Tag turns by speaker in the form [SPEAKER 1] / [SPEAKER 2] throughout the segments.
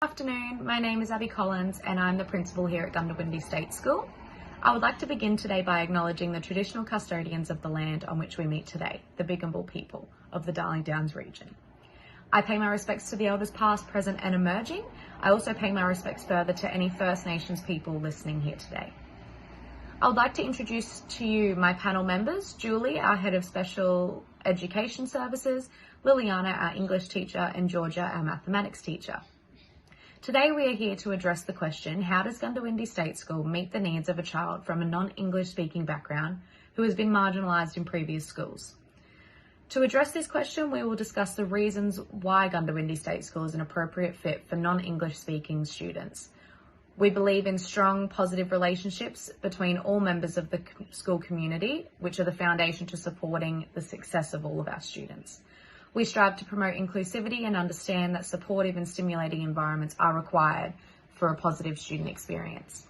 [SPEAKER 1] Good afternoon, my name is Abby Collins and I'm the principal here at Gundawindi State School. I would like to begin today by acknowledging the traditional custodians of the land on which we meet today, the Bigambul people of the Darling Downs region. I pay my respects to the elders past, present and emerging. I also pay my respects further to any First Nations people listening here today. I would like to introduce to you my panel members, Julie, our Head of Special Education Services, Liliana, our English teacher, and Georgia, our Mathematics teacher. Today we are here to address the question, how does Gundawindi State School meet the needs of a child from a non-English speaking background who has been marginalised in previous schools? To address this question, we will discuss the reasons why Gundawindi State School is an appropriate fit for non-English speaking students. We believe in strong, positive relationships between all members of the school community, which are the foundation to supporting the success of all of our students. We strive to promote inclusivity and understand that supportive and stimulating environments are required for a positive student experience.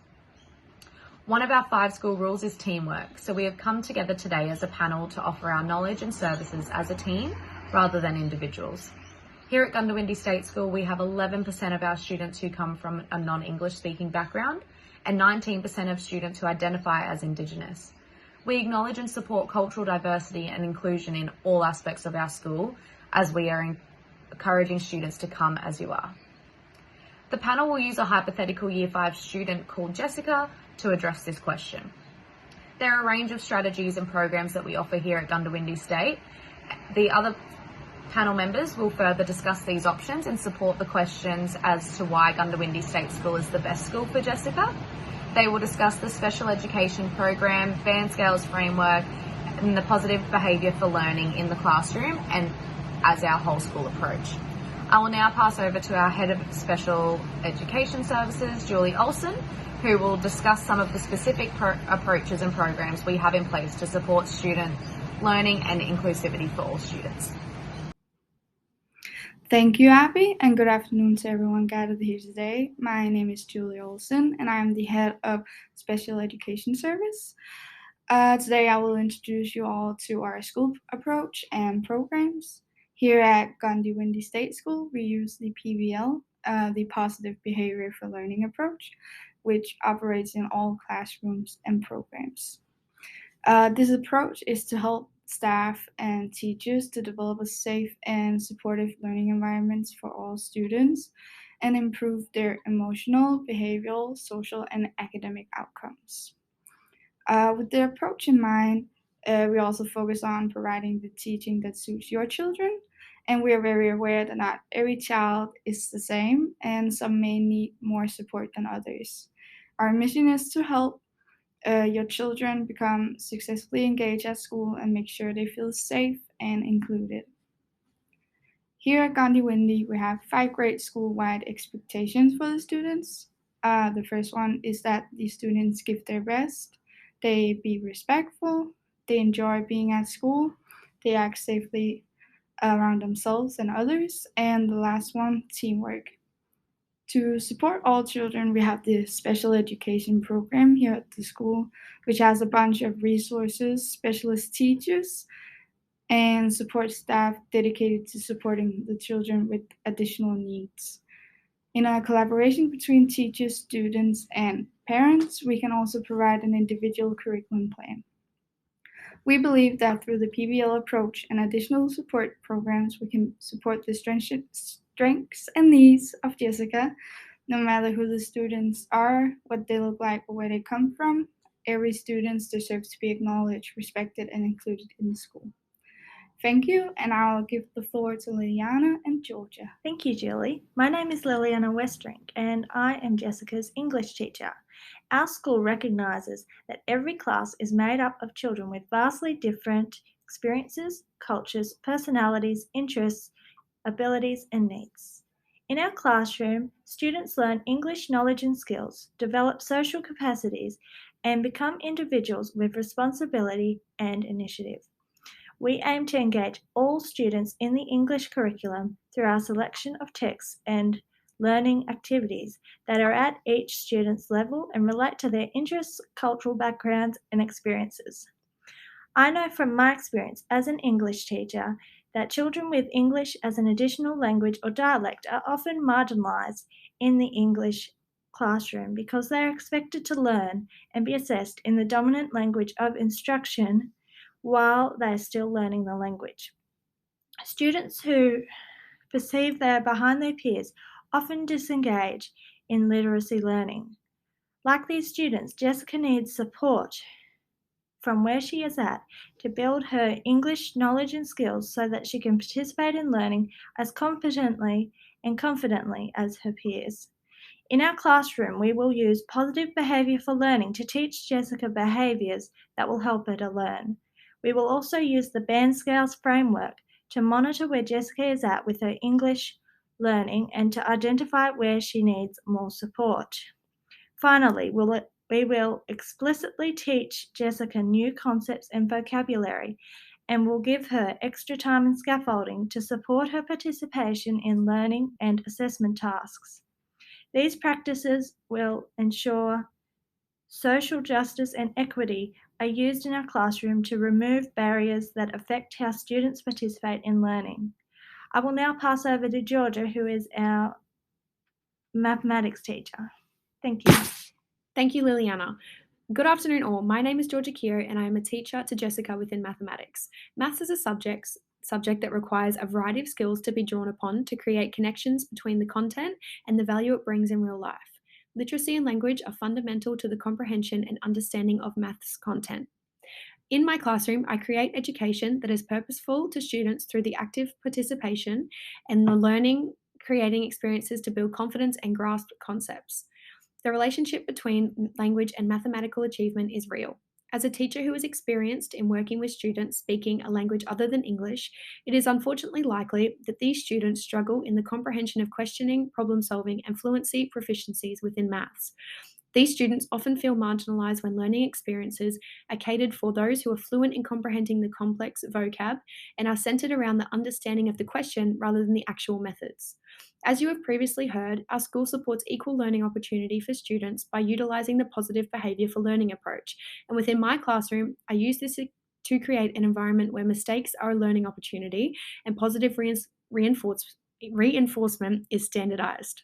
[SPEAKER 1] One of our 5 school rules is teamwork, so we have come together today as a panel to offer our knowledge and services as a team rather than individuals. Here at Gundawindi State School, we have 11% of our students who come from a non-English speaking background and 19% of students who identify as Indigenous. We acknowledge and support cultural diversity and inclusion in all aspects of our school, as we are encouraging students to come as you are. The panel will use a hypothetical Year 5 student called Jessica to address this question. There are a range of strategies and programs that we offer here at Gundawindi State. The other panel members will further discuss these options and support the questions as to why Gundawindi State School is the best school for Jessica. They will discuss the special education program, band scales framework, and the positive behaviour for learning in the classroom and as our whole school approach. I will now pass over to our Head of Special Education Services, Julie Olsen, who will discuss some of the specific approaches and programs we have in place to support student learning and inclusivity for all students.
[SPEAKER 2] Thank you, Abby, and good afternoon to everyone gathered here today. My name is Julie Olsen, and I am the Head of Special Education Service. Today, I will introduce you all to our school approach and programs. Here at Gundawindi State School, we use the PBL, the Positive Behavior for Learning approach, which operates in all classrooms and programs. This approach is to help staff and teachers to develop a safe and supportive learning environments for all students and improve their emotional, behavioral, social, and academic outcomes. With the approach in mind, we also focus on providing the teaching that suits your children, and we are very aware that not every child is the same, and some may need more support than others. Our mission is to help your children become successfully engaged at school and make sure they feel safe and included. Here at Gundawindi, we have 5 great school-wide expectations for the students. The first one is that the students give their best, they be respectful, they enjoy being at school, they act safely around themselves and others, and the last one, teamwork. To support all children, we have the special education program here at the school, which has a bunch of resources, specialist teachers, and support staff dedicated to supporting the children with additional needs. In a collaboration between teachers, students, and parents, we can also provide an individual curriculum plan. We believe that through the PBL approach and additional support programs, we can support the strengths and needs of Jessica, no matter who the students are, what they look like, or where they come from. Every student deserves to be acknowledged, respected, and included in the school. Thank you, and I'll give the floor to Liliana and Georgia.
[SPEAKER 3] Thank you, Julie. My name is Liliana Westrink, and I am Jessica's English teacher. Our school recognises that every class is made up of children with vastly different experiences, cultures, personalities, interests, abilities, and needs. In our classroom, students learn English knowledge and skills, develop social capacities, and become individuals with responsibility and initiative. We aim to engage all students in the English curriculum through our selection of texts and learning activities that are at each student's level and relate to their interests, cultural backgrounds, and experiences. I know from my experience as an English teacher that children with English as an additional language or dialect are often marginalised in the English classroom because they are expected to learn and be assessed in the dominant language of instruction while they are still learning the language. Students who perceive they are behind their peers often disengage in literacy learning. Like these students, Jessica needs support from where she is at to build her English knowledge and skills so that she can participate in learning as competently and confidently as her peers. In our classroom, we will use positive behaviour for learning to teach Jessica behaviours that will help her to learn. We will also use the band scales framework to monitor where Jessica is at with her English learning and to identify where she needs more support. Finally, we will explicitly teach Jessica new concepts and vocabulary and will give her extra time and scaffolding to support her participation in learning and assessment tasks. These practices will ensure social justice and equity are used in our classroom to remove barriers that affect how students participate in learning. I will now pass over to Georgia, who is our mathematics teacher. Thank you.
[SPEAKER 4] Thank you, Liliana. Good afternoon all. My name is Georgia Kiro and I am a teacher to Jessica within mathematics. Maths is a subject that requires a variety of skills to be drawn upon to create connections between the content and the value it brings in real life. Literacy and language are fundamental to the comprehension and understanding of maths content. In my classroom, I create education that is purposeful to students through the active participation and the learning, creating experiences to build confidence and grasp concepts. The relationship between language and mathematical achievement is real. As a teacher who is experienced in working with students speaking a language other than English, it is unfortunately likely that these students struggle in the comprehension of questioning, problem solving, and fluency proficiencies within maths. These students often feel marginalised when learning experiences are catered for those who are fluent in comprehending the complex vocab and are centred around the understanding of the question rather than the actual methods. As you have previously heard, our school supports equal learning opportunity for students by utilising the positive behaviour for learning approach. And within my classroom, I use this to create an environment where mistakes are a learning opportunity and positive reinforcement is standardised.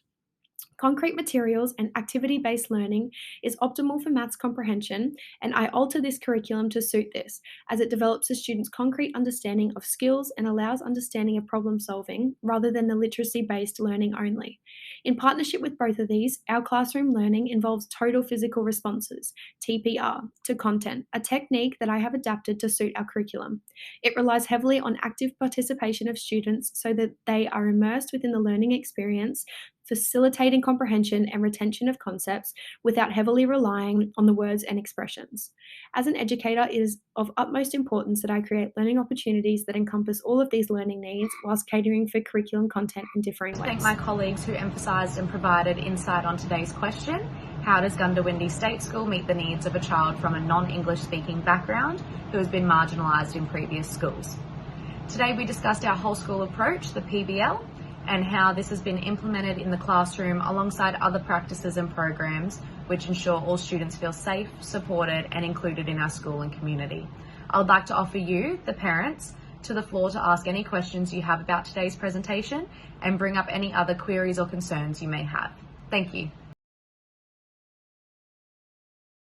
[SPEAKER 4] Concrete materials and activity-based learning is optimal for maths comprehension, and I alter this curriculum to suit this, as it develops a student's concrete understanding of skills and allows understanding of problem solving rather than the literacy-based learning only. In partnership with both of these, our classroom learning involves total physical responses, TPR, to content, a technique that I have adapted to suit our curriculum. It relies heavily on active participation of students so that they are immersed within the learning experience, facilitating comprehension and retention of concepts without heavily relying on the words and expressions. As an educator, it is of utmost importance that I create learning opportunities that encompass all of these learning needs whilst catering for curriculum content in differing ways.
[SPEAKER 1] Thank my colleagues who emphasised and provided insight on today's question: how does Goondiwindi State School meet the needs of a child from a non-English speaking background who has been marginalised in previous schools? Today we discussed our whole school approach, the PBL, and how this has been implemented in the classroom alongside other practices and programs which ensure all students feel safe, supported and included in our school and community. I would like to offer you, the parents, to the floor to ask any questions you have about today's presentation and bring up any other queries or concerns you may have. Thank you.